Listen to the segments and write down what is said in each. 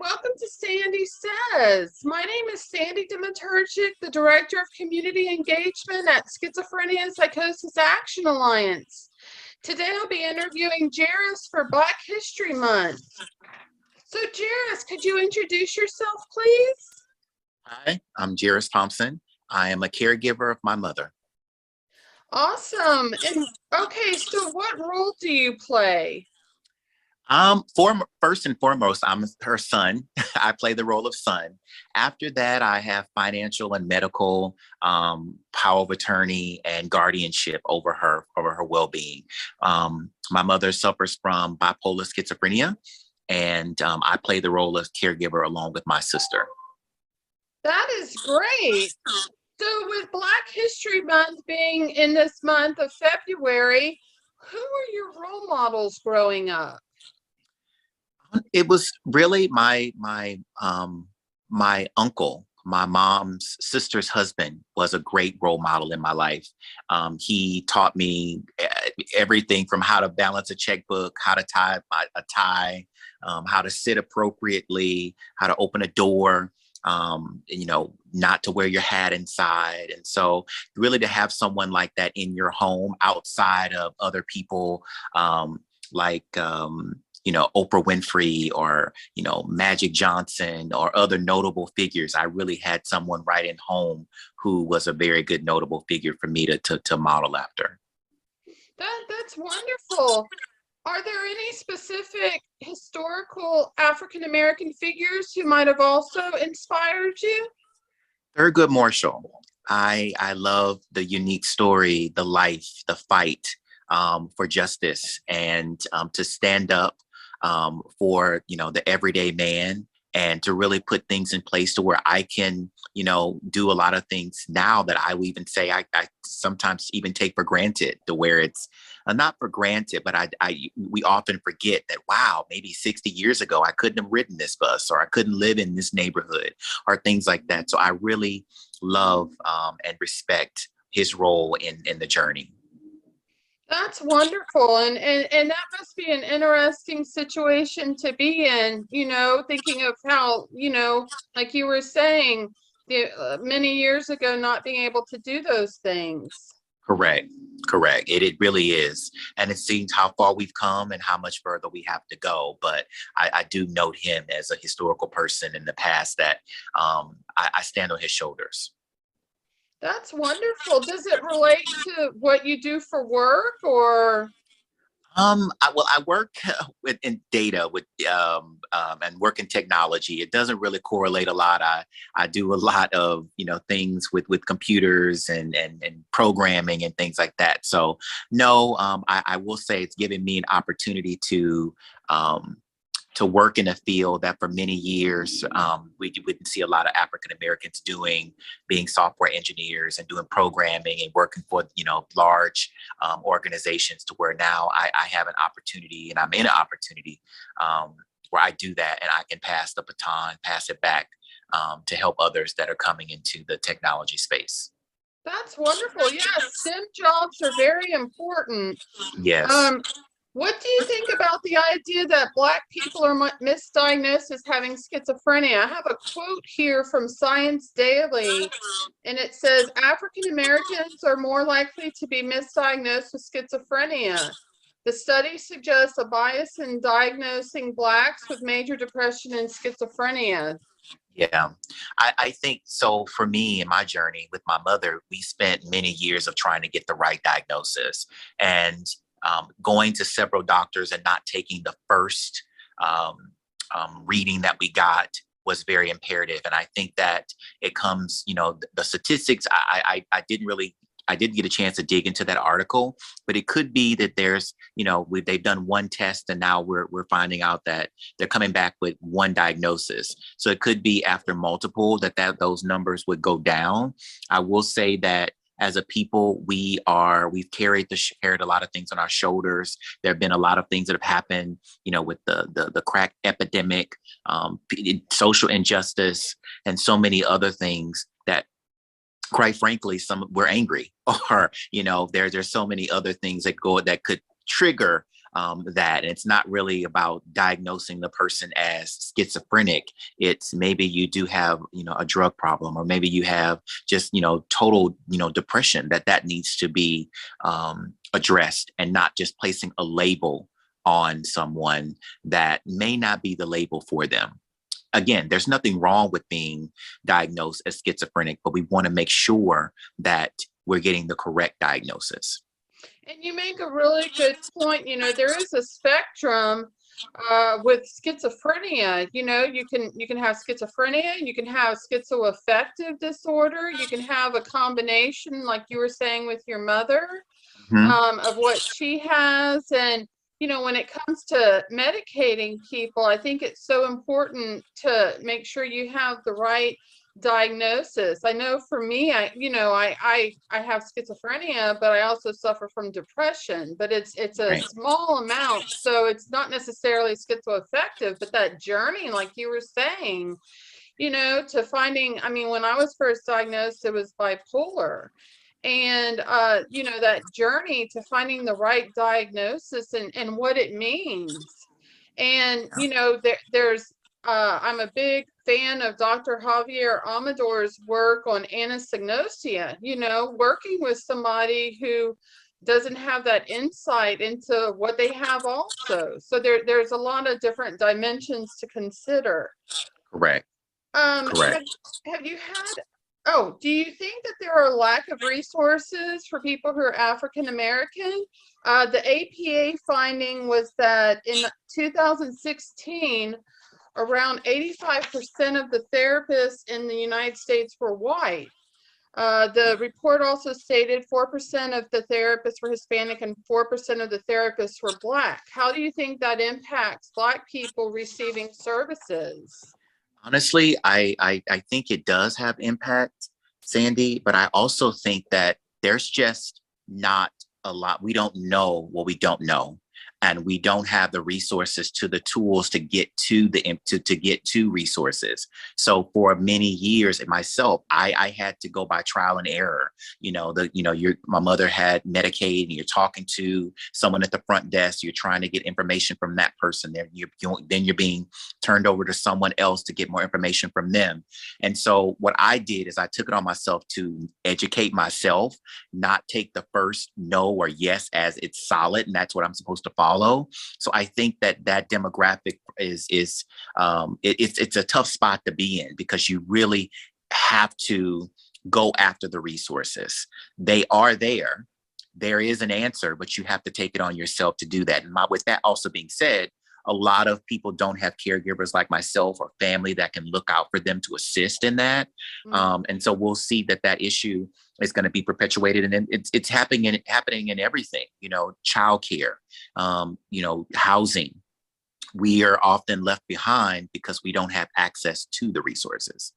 Welcome to Sandy Says. My name is Sandy Dimiterchik, the Director of Community Engagement at Schizophrenia and Psychosis Action Alliance. Today I'll be interviewing Jairus for Black History Month. So Jairus, could you introduce yourself, please? Hi, I'm Jairus Thompson. I am a caregiver of my mother. Awesome. And okay, so what role do you play? First and foremost, I'm her son. I play the role of son. After that, I have financial and medical power of attorney and guardianship over her well-being. My mother suffers from bipolar schizophrenia, and I play the role of caregiver along with my sister. That is great. So with Black History Month being in this month of February, who were your role models growing up? It was really my uncle, my mom's sister's husband, was a great role model in my life. He taught me everything from how to balance a checkbook, how to tie a tie, how to sit appropriately, how to open a door, not to wear your hat inside. And so really to have someone like that in your home outside of other people, like Oprah Winfrey or, Magic Johnson or other notable figures. I really had someone right in home who was a very good notable figure for me to model after. That's wonderful. Are there any specific historical African American figures who might have also inspired you? Thurgood Marshall. I love the unique story, the life, the fight for justice, and to stand up for the everyday man, and to really put things in place to where I can do a lot of things now that I would even say I sometimes even take for granted, to where it's not for granted, but we often forget that, wow, maybe 60 years ago I couldn't have ridden this bus, or I couldn't live in this neighborhood, or things like that. So I really love and respect his role in the journey. That's wonderful. And that must be an interesting situation to be in, thinking of how, like you were saying, many years ago, not being able to do those things. Correct. It really is. And it seems how far we've come and how much further we have to go. But I do note him as a historical person in the past that I stand on his shoulders. That's wonderful. Does it relate to what you do for work, or? I work in data and work in technology. It doesn't really correlate a lot. I do a lot of things with computers and programming and things like that. So no, I will say it's given me an opportunity to work in a field that for many years we didn't see a lot of African Americans doing, being software engineers and doing programming and working for large organizations, to where now I have an opportunity, and I'm in an opportunity where I do that, and I can pass the baton, pass it back to help others that are coming into the technology space. That's wonderful. Yeah, STEM jobs are very important. Yes. What do you think about the idea that Black people are misdiagnosed as having schizophrenia? I have a quote here from Science Daily, and it says African Americans are more likely to be misdiagnosed with schizophrenia. The study suggests a bias in diagnosing Blacks with major depression and schizophrenia. Yeah, I think so. For me, in my journey with my mother, we spent many years of trying to get the right diagnosis, and going to several doctors and not taking the first reading that we got was very imperative. And I think that it comes, the statistics, I didn't get a chance to dig into that article, but it could be that there's, they've done one test, and now we're finding out that they're coming back with one diagnosis. So it could be after multiple that those numbers would go down. I will say that as a people, we've carried a lot of things on our shoulders. There have been a lot of things that have happened, with the crack epidemic, social injustice, and so many other things that, quite frankly, we're angry, or there's so many other things that could trigger that. And it's not really about diagnosing the person as schizophrenic. It's maybe you do have, a drug problem, or maybe you have just, total, depression that needs to be addressed, and not just placing a label on someone that may not be the label for them. Again, there's nothing wrong with being diagnosed as schizophrenic, but we want to make sure that we're getting the correct diagnosis. And you make a really good point. There is a spectrum with schizophrenia. You can have schizophrenia, you can have schizoaffective disorder, you can have a combination, like you were saying with your mother, of what she has. And when it comes to medicating people, I think it's so important to make sure you have the right diagnosis. I know for me, I have schizophrenia, but I also suffer from depression, but it's a Right. small amount, so it's not necessarily schizoaffective. But that journey, like you were saying, to finding, when I was first diagnosed, it was bipolar. And that journey to finding the right diagnosis and what it means. And there's I'm a big fan of Dr. Javier Amador's work on anosognosia, working with somebody who doesn't have that insight into what they have also. So there's a lot of different dimensions to consider. Correct. Correct. Have you had, oh, do you think that there are a lack of resources for people who are African American? The APA finding was that in 2016, around 85% of the therapists in the United States were white. The report also stated 4% of the therapists were Hispanic and 4% of the therapists were Black. How do you think that impacts Black people receiving services? Honestly, I think it does have impact, Sandy, but I also think that there's just not a lot. We don't know what we don't know. And we don't have the resources to the tools to get to to get to resources. So for many years, and myself, I had to go by trial and error. My mother had Medicaid, and you're talking to someone at the front desk. You're trying to get information from that person. Then you're being turned over to someone else to get more information from them. And so what I did is I took it on myself to educate myself, not take the first no or yes as it's solid, and that's what I'm supposed to follow. So I think that demographic is it's a tough spot to be in, because you really have to go after the resources. They are there. There is an answer, but you have to take it on yourself to do that. And with that also being said, a lot of people don't have caregivers like myself or family that can look out for them to assist in that. And so we'll see that issue is going to be perpetuated, and it's happening in everything. Childcare, housing. We are often left behind because we don't have access to the resources.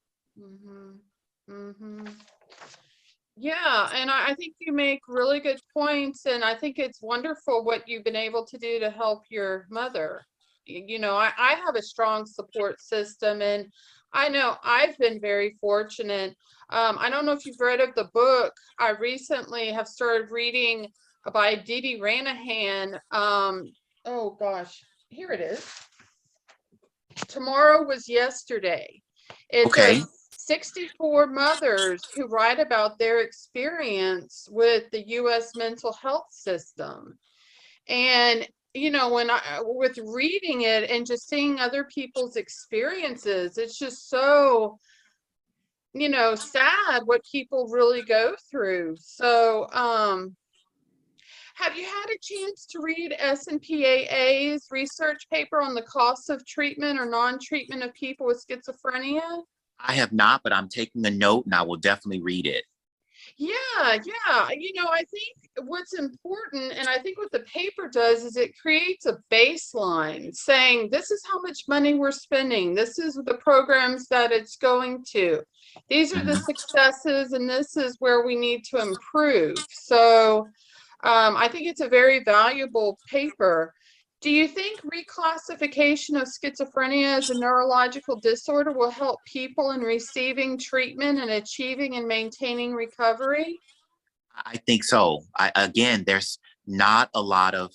Yeah, and I think you make really good points, and I think it's wonderful what you've been able to do to help your mother. I have a strong support system, and I know I've been very fortunate. I don't know if you've read of the book. I recently have started reading by Dee Dee Ranahan. Oh gosh, here it is. Tomorrow Was Yesterday. It's Okay. 64 mothers who write about their experience with the U.S. mental health system. And with reading it and just seeing other people's experiences, it's just so sad what people really go through. So have you had a chance to read S&PAA's research paper on the costs of treatment or non-treatment of people with schizophrenia? I have not, but I'm taking a note, and I will definitely read it. Yeah. I think what's important, and I think what the paper does, is it creates a baseline saying, this is how much money we're spending. This is the programs that it's going to. These are the successes, and this is where we need to improve. So I think it's a very valuable paper. Do you think reclassification of schizophrenia as a neurological disorder will help people in receiving treatment and achieving and maintaining recovery? I think so. Again, there's not a lot of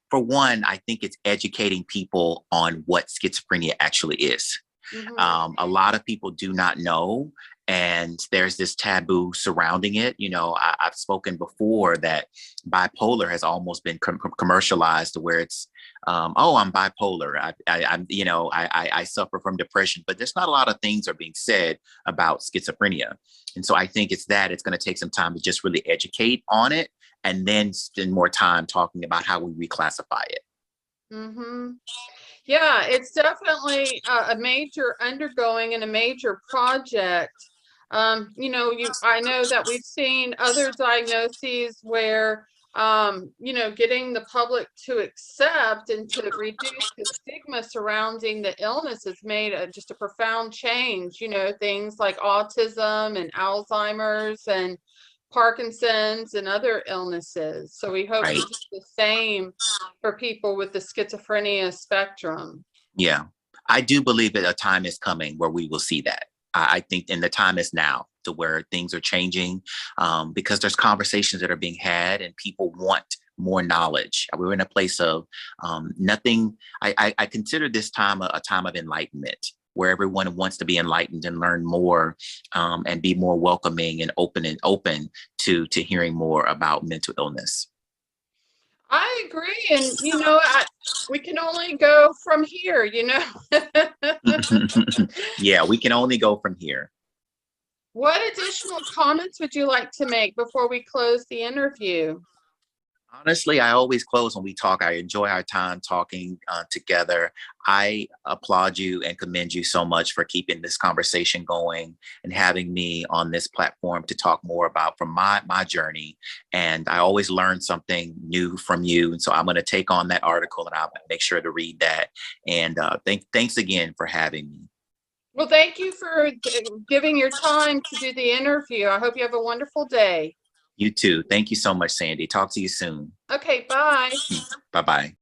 For one, I think it's educating people on what schizophrenia actually is. A lot of people do not know, and there's this taboo surrounding it. I've spoken before that bipolar has almost been commercialized to where it's, oh, I'm bipolar. I suffer from depression, but there's not a lot of things are being said about schizophrenia. And so I think it's going to take some time to just really educate on it and then spend more time talking about how we reclassify it. Mm-hmm. Yeah, it's definitely a major undergoing and a major project. I know that we've seen other diagnoses where, getting the public to accept and to reduce the stigma surrounding the illness has made just a profound change. Things like autism and Alzheimer's and Parkinson's and other illnesses. So we hope to Right. do the same for people with the schizophrenia spectrum. Yeah, I do believe that a time is coming where we will see that. I think, and the time is now to where things are changing, because there's conversations that are being had and people want more knowledge. We're in a place of nothing. I consider this time a time of enlightenment, where everyone wants to be enlightened and learn more, and be more welcoming and open to hearing more about mental illness. I agree. And, we can only go from here. Yeah, we can only go from here. What additional comments would you like to make before we close the interview? Honestly, I always close when we talk. I enjoy our time talking together. I applaud you and commend you so much for keeping this conversation going and having me on this platform to talk more about from my journey. And I always learn something new from you. And so I'm going to take on that article and I'll make sure to read that. And thanks again for having me. Well, thank you for giving your time to do the interview. I hope you have a wonderful day. You too. Thank you so much, Sandy. Talk to you soon. Okay, bye. Bye-bye.